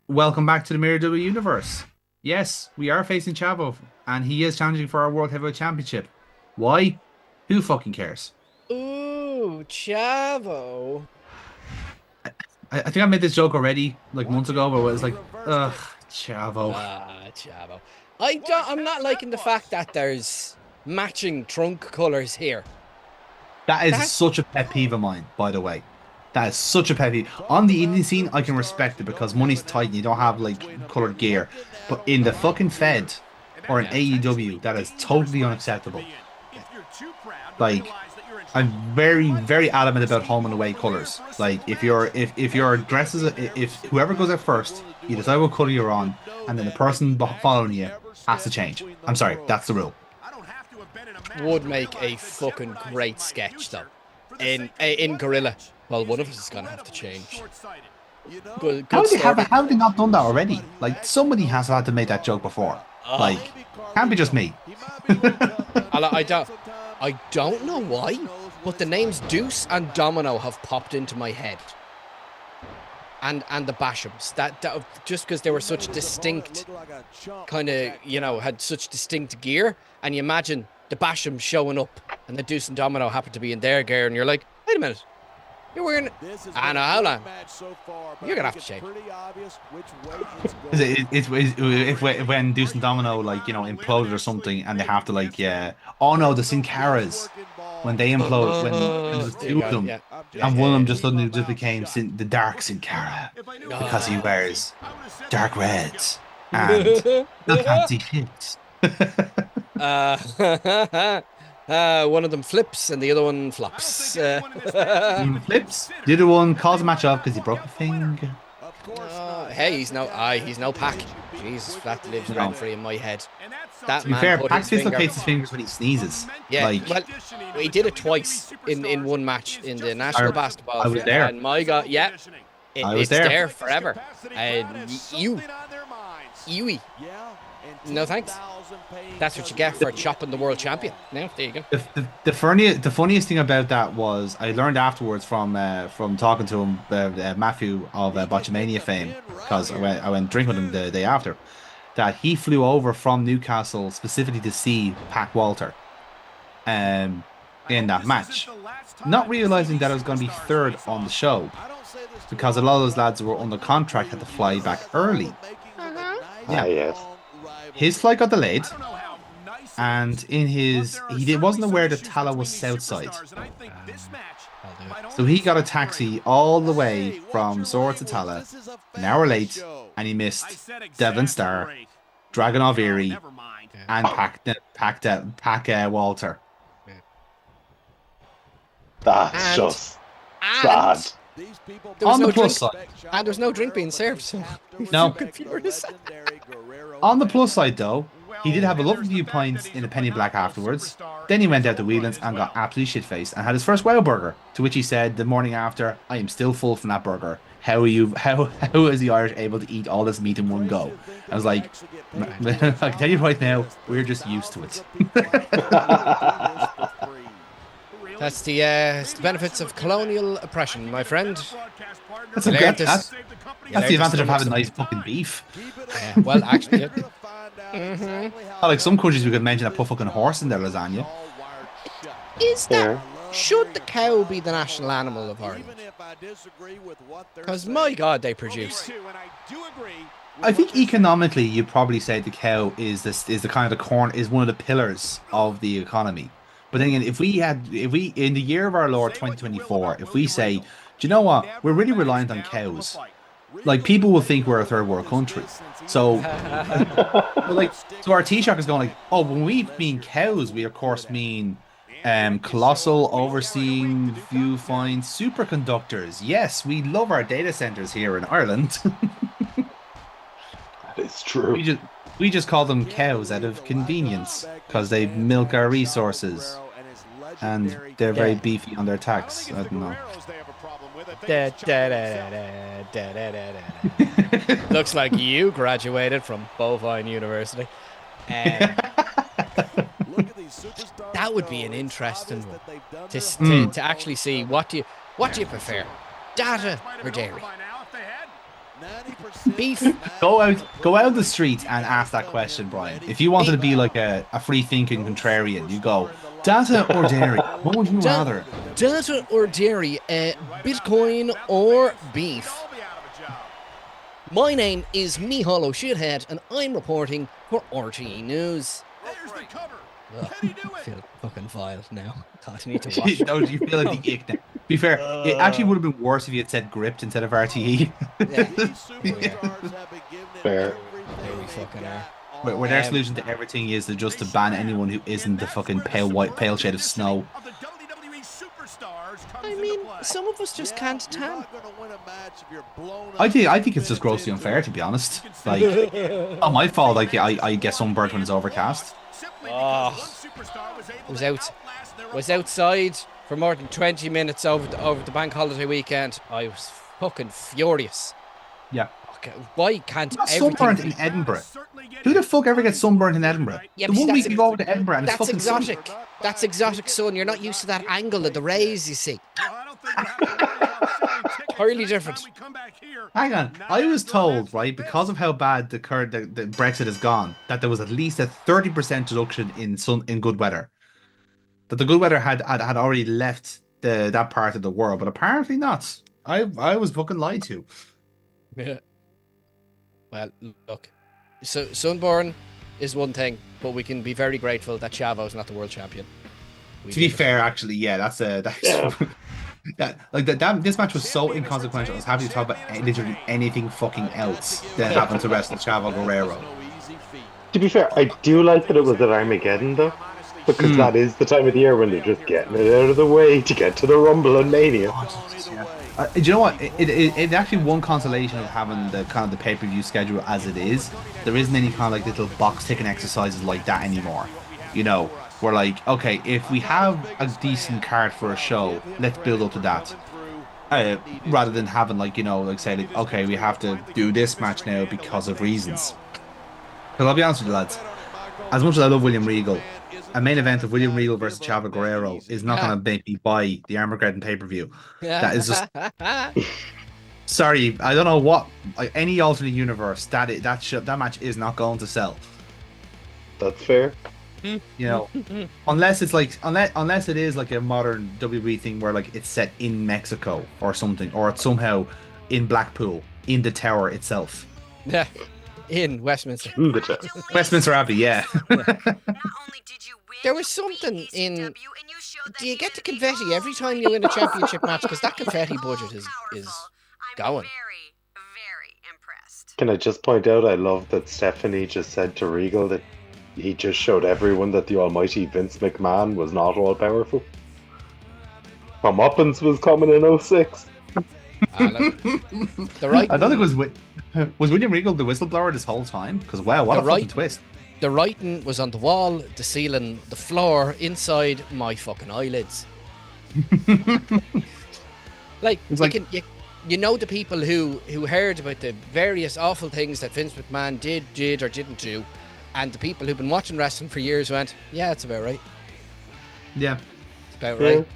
Welcome back to the Mirror W universe. Yes, we are facing Chavo, and he is challenging for our World Heavyweight Championship. Why? Who fucking cares? Ooh, Chavo. I think I made this joke already, like months ago, but it was like, ugh, Chavo. Chavo. I'm not liking the fact that there's matching trunk colors here. That is That such a pet peeve of mine, by the way. That is such a pet peeve. On the indie scene, I can respect it because money's tight and you don't have like colored gear. But in the fucking Fed or in yeah. AEW, that is totally unacceptable. Yeah. Like, I'm very, very adamant about home and away colors. Like if your dress is if whoever goes out first, you decide what color you're on, and then the person following you has to change. I'm sorry, that's the rule. Would make a fucking great sketch though. In Gorilla. Well, one of us is gonna have to change. Good story. How have they not done that already? Like somebody has had to make that joke before. Oh, Like, can't be just me. I don't know why, but the names Deuce and Domino have popped into my head. And the Bashams. That just because they were such distinct kind of, had such distinct gear, and you imagine the Bashams showing up and the Deuce and Domino happen to be in their gear, and you're like, wait a minute. You're wearing. I know, hold on. You're gonna have to change. If when Deuce and Domino imploded or something, and they have to oh no, the Sin Caras when they implode when there was two of them, Yeah. and one of them just suddenly just became the Dark Sin Cara because he wears dark reds and the fancy shit. One of them flips and the other one flops. One flips. The other one calls a match off because he broke a finger. Hey, he's no Pac. Jesus, that lives rent free in my head. That To be man fair, put Pac his finger. dislocates his fingers when he sneezes. Yeah, Like, well, he did it twice in one match in the National Basketball. I was there. And my God, yeah, I was it's there. there forever. And you, no thanks. That's what you get for chopping the world champion. Now, there you go. The funniest thing about that was I learned afterwards from talking to him, Matthew of Botchamania fame, because I went drinking with him the day after, that he flew over from Newcastle specifically to see Pac Walter, in that match, not realizing that I was going to be third on the show because a lot of those lads who were under contract had to fly back early. Yeah, Yes. his flight got delayed. And he wasn't aware that Tala was Southside. So he got a taxi all the way from Zora to Tala, an hour late, and he missed Devon Star, Dragonov Erie, and Pac Walter. That's just sad. On the plus side, And there's no drink being served, so no. furious. On the plus side, though, he did have a lovely few pints in a Penny Black afterwards. Then he went out to Whelan's and got absolutely shit-faced and had his first wow burger, to which he said the morning after, "I am still full from that burger. How is the Irish able to eat all this meat in one go?" I was like, I can tell you right now, we're just used to it. That's the benefits of colonial oppression, my friend. That's You learned that's this- you the learned advantage this of having from- nice fucking beef. Well, actually, Like some countries, we could mention that put fucking horse in their lasagna. is that should the cow be the national animal of Ireland? Because my God, they produce. I think economically, you'd probably say the cow is the kind of the corn is one of the pillars of the economy. But then again, if we in the year of our Lord 2024, if we say, do you know what, we're really reliant on cows, like people will think we're a third world country. So, so our Taoiseach is going like, oh, when we mean cows, we of course mean colossal overseeing viewfind superconductors. Yes, we love our data centers here in Ireland. It's true. We just call them cows out of convenience because they milk our resources and they're very beefy on their tax. I don't know. Looks like you graduated from Bovine University. That would be an interesting one to actually see what do you prefer, data or dairy? Beef. Go out the streets and ask that question, Brian. If you wanted to be like a free-thinking contrarian, you go, data or dairy? What would you rather? Data or dairy? Bitcoin or beef? My name is Mihalo Shithead, and I'm reporting for RTE News. Ugh, I feel fucking vile now. God, I need to watch. No, you feel like the ick now. To be fair, it actually would have been worse if you had said gripped instead of RTE. Yeah. Oh, yeah. Fair. There we fucking are. Where their solution to everything is just to ban anyone who isn't the fucking pale shade of snow. I mean, some of us just can't tan. I think it's just grossly unfair, to be honest. Like, not my fault. Like, I get sunburned when it's overcast. Oh, was outside for more than 20 minutes over the bank holiday weekend. I was fucking furious. Yeah. Okay, why can't Not everything sunburned in Edinburgh? Who the fuck ever gets sunburned in Edinburgh? Yeah, the but one week you go over to Edinburgh and it's that's fucking exotic. sunny. That's exotic, son. You're not used to that angle of the rays, you see. Entirely different. Hang on, I was told, right, because of how bad the Brexit has gone, that there was at least a 30% deduction in good weather. That the good weather had already left that part of the world, but apparently not. I was fucking lied to. Yeah. Well, look, so sunburn is one thing, but we can be very grateful that Chavo's not the world champion. To be fair, actually, yeah, that's this match was so inconsequential. I was happy to talk about literally anything fucking else that happened to wrestle Chavo Guerrero. To be fair, I do like that it was at Armageddon though, because that is the time of the year when they're just getting it out of the way to get to the Rumble and Mania. Do you know what? It actually one consolation of having the kind of the pay-per-view schedule as it is. There isn't any kind of like little box ticking exercises like that anymore. You know, we're like, okay, if we have a decent card for a show, let's build up to that. Rather than having like, you know, like say like, okay, we have to do this match now because of reasons. Because I'll be honest with you lads, as much as I love William Regal, a main event of William Regal versus Chavo Guerrero is not going to make me buy the Armageddon pay-per-view. That is just... Sorry, I don't know what... Like, any alternate universe, that match is not going to sell. That's fair. You know, unless it's like... Unless it is like a modern WWE thing where like it's set in Mexico or something, or it's somehow in Blackpool, in the tower itself. Yeah. In Westminster. Westminster Abbey, yeah. There was something in... Do you get the confetti every time you win a championship match? Because that confetti budget is going. Can I just point out, I love that Stephanie just said to Regal that he just showed everyone that the almighty Vince McMahon was not all powerful. Comeuppance was coming in 06. The right... I don't think was William Regal the whistleblower this whole time? Because wow, what a fucking twist. The writing was on the wall, the ceiling, the floor, inside my fucking eyelids. Like, you know the people who heard about the various awful things that Vince McMahon did or didn't do, and the people who've been watching wrestling for years went, yeah, it's about right. Yeah. It's about right.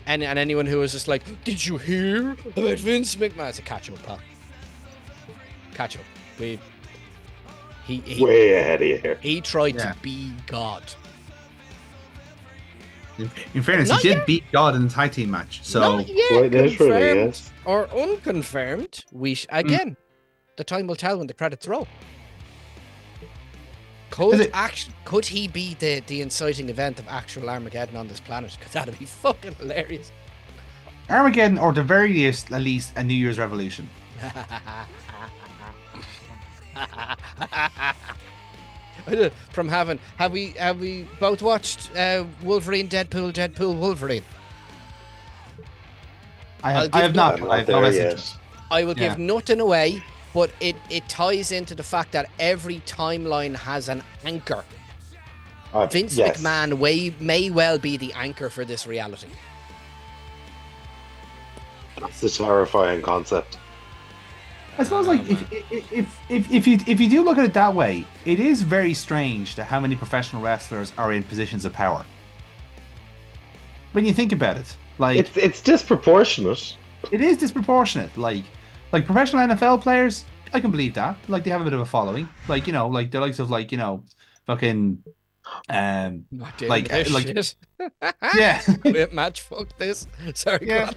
And anyone who was just like, did you hear about Vince McMahon? It's a catch-up, pal. Catch-up. He way ahead of you here. He tried to be God. In fairness, he did beat God in the tag team match. So not yet confirmed or unconfirmed. Again, the time will tell when the credits roll. Could he be the inciting event of actual Armageddon on this planet? Because that'd be fucking hilarious. Armageddon, or the very least, at least a New Year's Revolution. From have we both watched Wolverine, Deadpool, Wolverine? I have not. I have no message. I will give nothing away, but it ties into the fact that every timeline has an anchor. Vince McMahon may well be the anchor for this reality. That's a terrifying concept. I suppose, like, if you do look at it that way, it is very strange that how many professional wrestlers are in positions of power. When you think about it, like it's disproportionate. It is disproportionate. Like, Like professional NFL players, I can believe that. Like they have a bit of a following. Like like the likes of like fucking um, Not doing like this like shit. yeah, Quit match. Fuck this. Sorry, go yeah. on.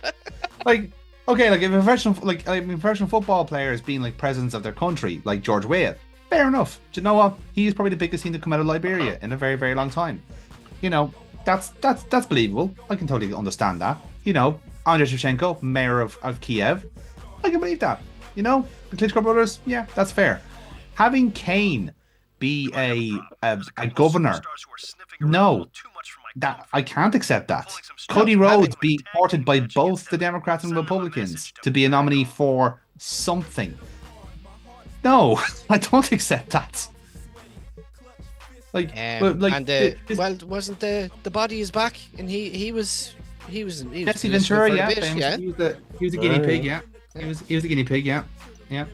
Like okay, like if a professional like I mean professional football players being like presidents of their country, like George Weah, fair enough. Do you know what? He's probably the biggest thing to come out of Liberia in a very very long time. You know, that's believable. I can totally understand that. Andrei Shevchenko, mayor of Kiev, I can believe that. The Klitschko brothers, yeah, that's fair. Having Kane be a governor, no, that I can't accept that. No, Cody having Rhodes be courted by both the Democrats and Republicans to be a nominee for something. No, I don't accept that. Like, and well, wasn't the body is back, and he was Jesse listening Ventura, for a yeah, bit, yeah. he was a guinea pig, yeah. He was the guinea pig, yeah, yeah.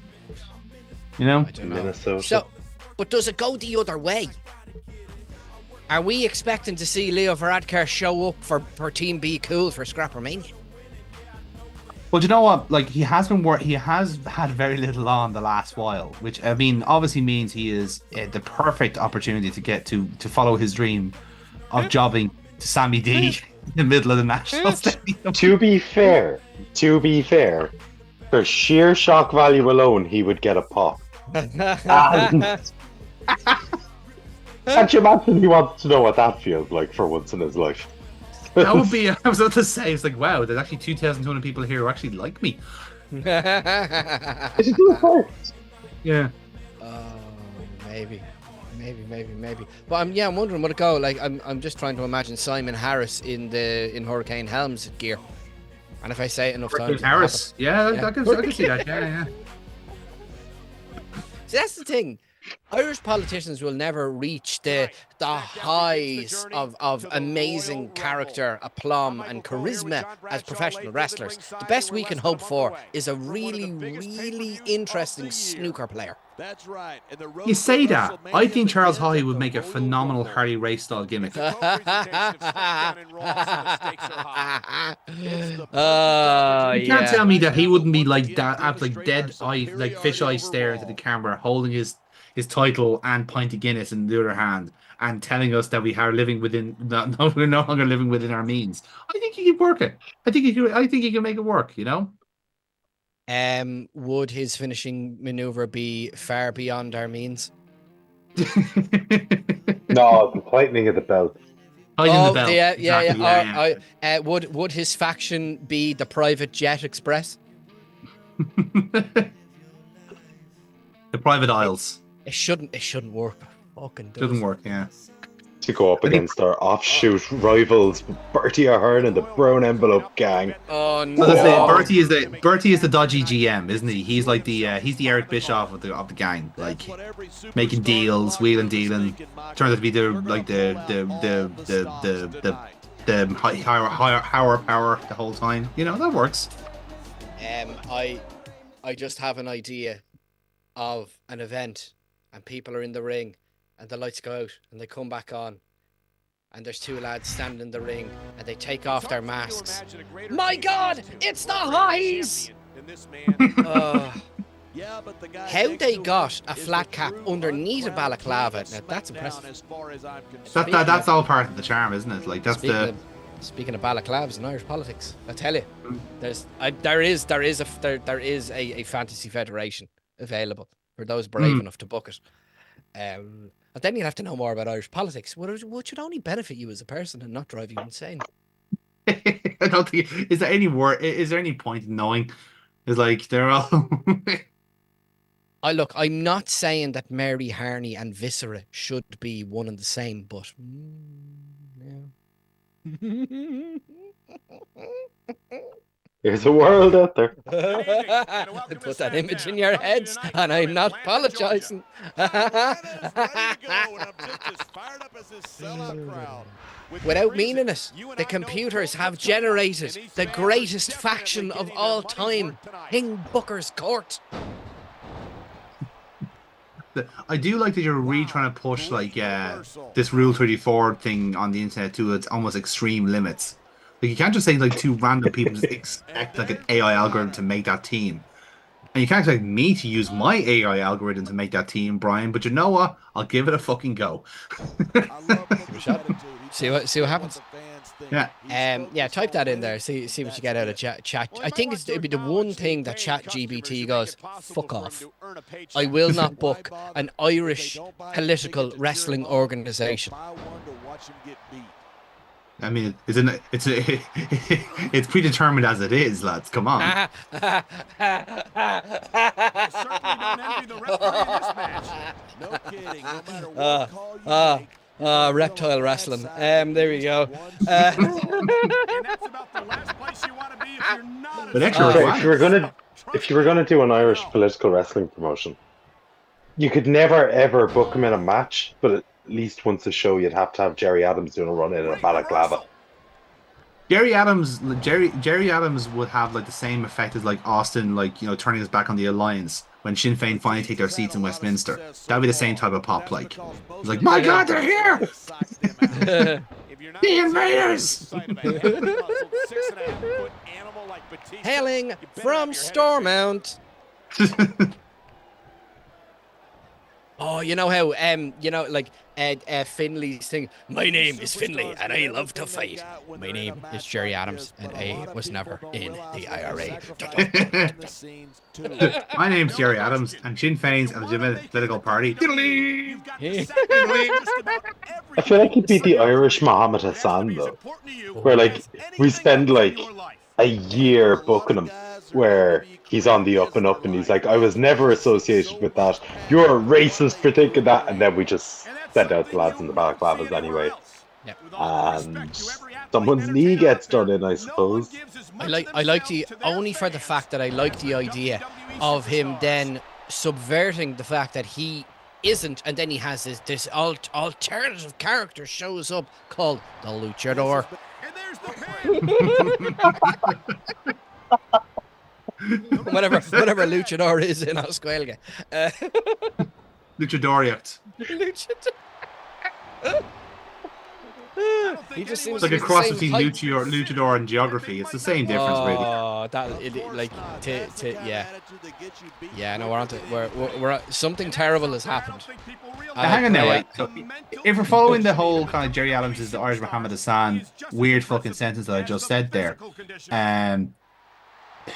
I don't know. Minnesota. So, but does it go the other way? Are we expecting to see Leo Varadkar show up for Team Be Cool for Scrappermania? Well, do you know what? Like he has had very little on the last while, which I mean, obviously means he is the perfect opportunity to get to follow his dream of jobbing to Sammy D in the middle of the national stadium. To be fair, for sheer shock value alone, he would get a pop. Can't you imagine he wants to know what that feels like for once in his life? That would be. I was about to say, it's like, wow, there's actually 2,200 people here who actually like me. Yeah. Maybe. But I'm wondering would it go like I'm just trying to imagine Simon Harris in Hurricane Helm's gear, and if I say it enough times, Harris, yeah, I can see that. Yeah. See, that's the thing. Irish politicians will never reach the highs of amazing character, aplomb, and charisma as professional wrestlers. The best we can hope for is a really, really interesting snooker player. That's right. You say that. I think Charles Hawley would make a phenomenal Harley Race style gimmick. Yeah. You can't tell me that he wouldn't be like that, like dead eye, like fish eye stare into the camera, holding his title and pint of Guinness in the other hand, and telling us that we are living within. No, we're no longer living within our means. I think he could work it. I think he can make it work. Would his finishing maneuver be far beyond our means? No, the tightening of the belt. The belt. Yeah. Would his faction be the Private Jet Express? The Private Isles. It shouldn't work. Fucking doesn't work. Yeah. To go up against our offshoot rivals, Bertie Ahern and the Brown Envelope Gang. Oh no! Bertie is the dodgy GM, isn't he? He's like he's the Eric Bischoff of the gang, like making deals, wheeling, dealing. Turns out to be the higher power the whole time. That works. I just have an idea of an event, and people are in the ring, and the lights go out, and they come back on, and there's two lads standing in the ring, and they take off their masks. My God, it's the Highs! How they got a flat cap underneath a balaclava? Now that's impressive. That's all part of the charm, isn't it? Like that's Speaking of balaclavas in Irish politics, I tell you, there is a fantasy federation available for those brave enough to book it. And then you'll have to know more about Irish politics, which should only benefit you as a person and not drive you insane. I don't think. Is there any point in knowing? It's like they're all. I'm not saying that Mary Harney and Viscera should be one and the same, but There's a world out there. Put that image in your heads, and I'm not apologizing. Without meaning it, the computers have generated the greatest faction of all time, King Booker's Court. I do like that you're really trying to push like this Rule 34 thing on the internet to its almost extreme limits. Like you can't just say like two random people just expect like an AI algorithm to make that team. And you can't expect me to use my AI algorithm to make that team, Brian. But you know what? I'll give it a fucking go. See what happens. Yeah. Yeah, type that in there. See what you get out of chat. I think it'd be the one thing that Chat GBT goes, fuck off. I will not book an Irish political wrestling organization. I mean, it's predetermined as it is, lads. Come on. Reptile wrestling. There we go. But extra Okay, if you were gonna do an Irish political wrestling promotion, you could never ever book him in a match, but at least once a show you'd have to have Jerry Adams doing a run in a balaclava. Jerry Adams would have like the same effect as like Austin, like, you know, turning his back on the alliance when Sinn Féin finally take their seats in Westminster. That'd be the same type of pop. Like, it's like, my God, they're here! The invaders! Hailing from Stormont. Oh, you know how like Finley's thing. My name is Finley, and I love to fight. My name is Jerry Adams, and I was never in the IRA. My name's Jerry Adams, and Sinn Féin's a legitimate political party. I feel like he'd be the Irish Muhammad Hassan though, where like we spend like a year booking him, where he's on the up and up, and he's like, I was never associated with that. You're a racist for thinking that, and then we just send out the lads in the balaclavas anyway. Yeah. And someone's knee gets done in, I suppose. I like the only for the fact that I like the idea of him then subverting the fact that he isn't, and then he has this alternative character shows up called the Luchador. whatever Luchador is in Oscuelga. Luchadoriact. He just seems It's like to a be cross the same between height. Luchador and geography. It's the same difference, really. Oh, yeah. No, we're something terrible has happened. Now, hang on now, right? So, if we're following the whole kind of Jerry Adams is the Irish Muhammad Hassan weird fucking sentence that I just said there,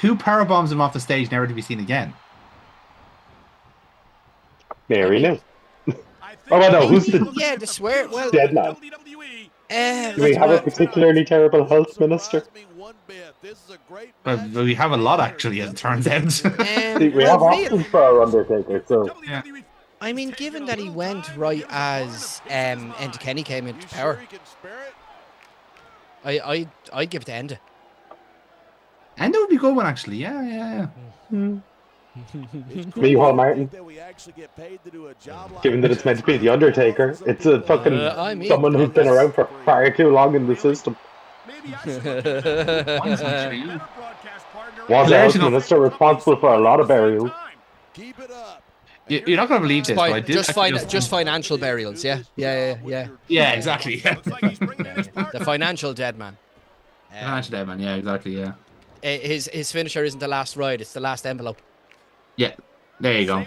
who powerbombs him off the stage, never to be seen again? Mary Lou. Oh, well, no, who's the the swear? Well, dead man? Do we have a particularly terrible health minister? We have a lot, actually, as it turns out. We have options for our Undertaker, so... Yeah. I mean, given that he went right as Enda Kenny came into power, I'd give it to Enda. Enda would be a good one, actually. Yeah. Meanwhile, Martin, given that it's meant to be the Undertaker, it's a fucking someone who's been around for far too long in the system. Was the health minister responsible for a lot of burials? You're not going to believe this, but I did just financial burials, yeah. Yeah, exactly. Yeah. The financial dead man. Financial dead man, yeah, exactly, yeah. His finisher isn't the last ride; it's the last envelope. Yeah, there you go.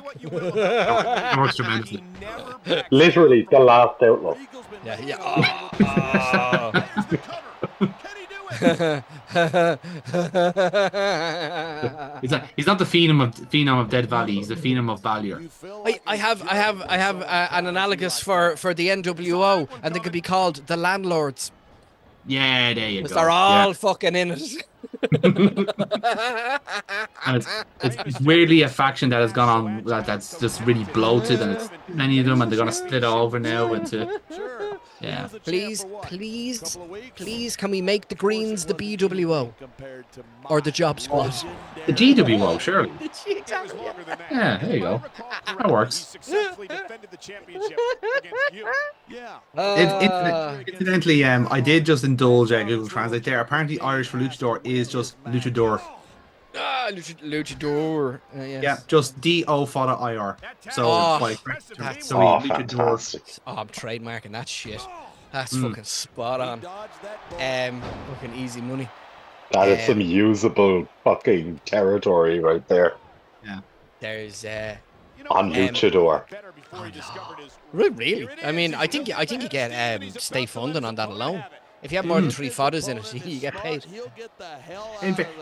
That works tremendously. Literally, the last outlaw. Yeah. He's not the phenom of Dead Valley. He's the phenom of Ballier. I have an analogous for the NWO, and they could be called the landlords. Yeah, there you go. They're all fucking in it. And it's weirdly a faction that has gone on that's just really bloated, and it's many of them, and they're gonna split over now into. Yeah. Please, can we make the Greens the BWO or the Job Squad? The GWO, surely. Exactly. Yeah, there you go. That works. Incidentally, I did just indulge Google Translate there. Apparently, Irish for luchador is just luchador. Luchador. Yes. Yeah, just DO for the IR. So, fantastic. I'm trademarking that shit. That's fucking spot on. Fucking easy money. That is some usable fucking territory right there. Yeah. There's On Luchador. Really? I mean, I think you get state funding on that alone. If you have more than 3 fathers in it, you get paid.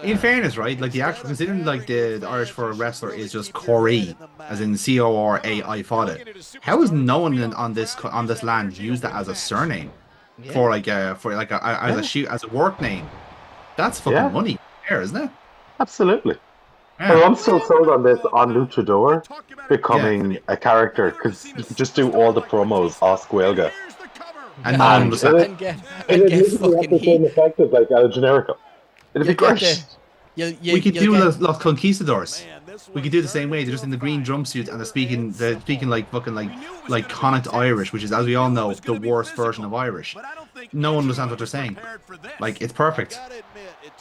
In fairness, right? Like the actual, considering like the Irish for a wrestler is just Corey, as in Corai fada. How has no one on this land used that as a surname for like as a work name? That's fucking money there, isn't it? Absolutely. Yeah. Well, I'm still sold on this on Luchador becoming a character because you can just do all the promos Oscuelga. And no one was and get fucking heat. Effective like El Generico. It'd be You'll great. We could do Los Conquistadors. We could do the same way. They're just in the green jumpsuits and they're speaking like fucking like Connacht Irish, which is, as we all know, the worst version of Irish. No one understands what they're saying. Like, it's perfect.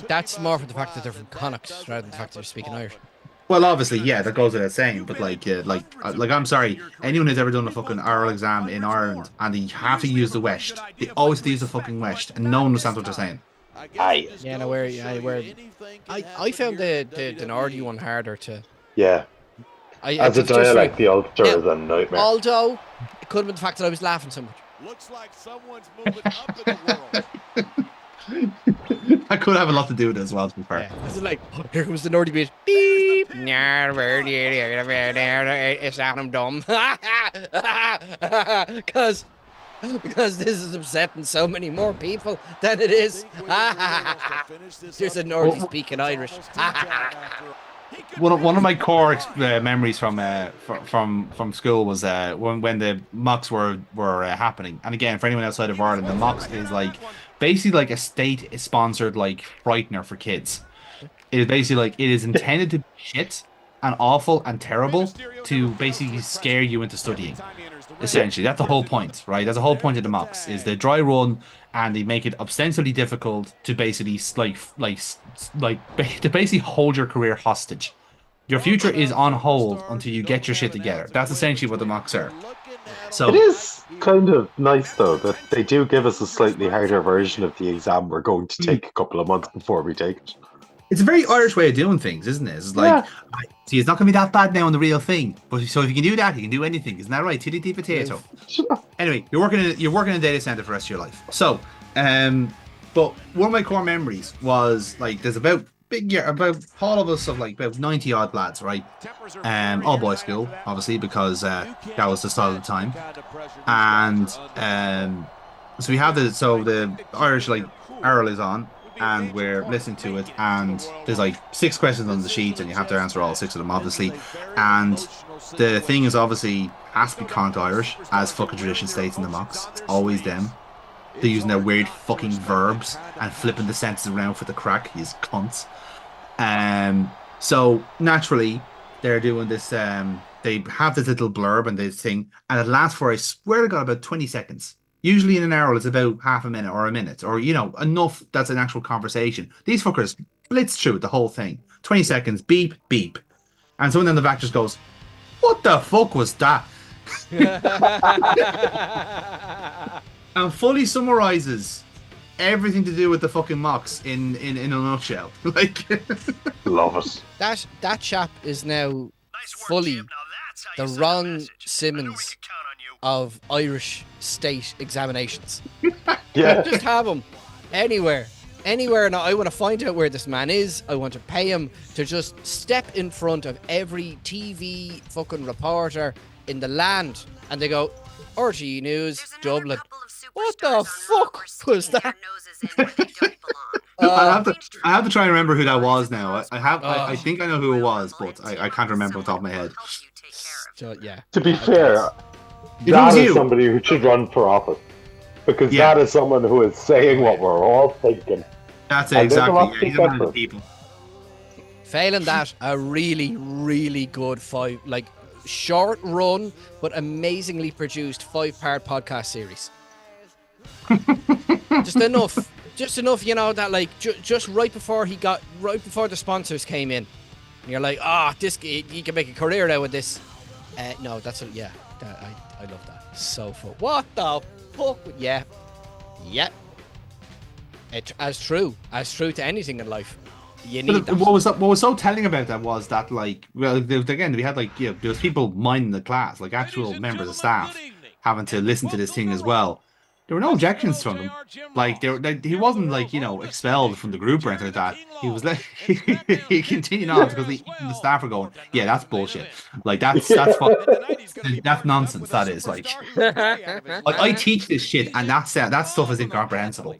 That's more for the fact that they're from Connacht rather than the fact that they're speaking Irish. Well, obviously, yeah, that goes without saying. But like I'm sorry, anyone who's ever done a fucking oral exam in Ireland and they have to use the West, they always have to use the fucking West, and no one understands what they're saying. Yeah, no, I found the Nordy one harder to. Yeah. As a dialect, the Ulster is a nightmare. Although it could have been the fact that I was laughing so much. Looks like someone's moving up in the world. That could have a lot to do with it as well, to be fair. Yeah. It's like, oh, here comes the Nordy beat. Beep. It's Adam dumb. Because this is upsetting so many more people than it is. There's a Nordy speaking Irish. One of my core memories from school was when the mocks were happening. And again, for anyone outside of Ireland, the mocks is like basically like a state-sponsored like frightener for kids. It is basically like it is intended to be shit and awful and terrible to basically scare you into studying. Essentially, that's the whole point, right? That's the whole point of the mocks is the dry run, and they make it ostensibly difficult to basically to basically hold your career hostage. Your future is on hold until you get your shit together. That's essentially what the mocks are. So it is kind of nice though that they do give us a slightly harder version of the exam we're going to take a couple of months before we take it. It's a very Irish way of doing things, isn't it? It's like, see, it's not going to be that bad now on the real thing. But so if you can do that, you can do anything. Isn't that right? TDT potato. Anyway, you're working in a data center for the rest of your life. So, but one of my core memories was like there's about all of us of like about 90 odd lads, right? All boys school, obviously, because that was the style of the time. And so we have the Irish like Errol is on. And we're listening to it, and there's like 6 questions on the sheet, and you have to answer all 6 of them, obviously. And the thing is, obviously, has to be Connacht Irish, as fucking tradition states in the mocks. It's always them. They're using their weird fucking verbs and flipping the sentences around for the crack. These cunts. So naturally, they're doing this. They have this little blurb and this thing, and it lasts for, I swear to God, about 20 seconds. Usually in an hour, it's about half a minute or a minute, or, you know, enough that's an actual conversation. These fuckers blitz through the whole thing. 20 seconds, beep, beep. And someone in the back just goes, what the fuck was that? And fully summarizes everything to do with the fucking mocks in a nutshell. Like, love it. That chap is now fully the Ron Simmons of Irish state examinations. Yeah. Just have him anywhere. Now, I want to find out where this man is. I want to pay him to just step in front of every TV fucking reporter in the land, and they go, RTE News, Dublin. What the fuck was that? I have to try and remember who that was now. I think I know who it was, but I can't remember off the top of my head. So, yeah. To be fair, that is somebody who should run for office, because that is someone who is saying what we're all thinking. That's exactly. He's one of the people. Failing that, a really, really good short run but amazingly produced 5-part podcast series. Just enough, you know, that like just right before the sponsors came in, and you're like, this you can make a career out of this. No, that's I love that. So fun. What the fuck? Yeah. It as true to anything in life. You need that. What was so telling about that was that, like, well, again, we had, like, there was people minding the class, like actual members of staff having to listen to this thing as well. There were no objections from him. Like, he wasn't, like, expelled from the group or anything like that. He was like, he continued on because the staff were going, yeah, that's bullshit. Like, that's nonsense. That is, like, I teach this shit, and that stuff is incomprehensible.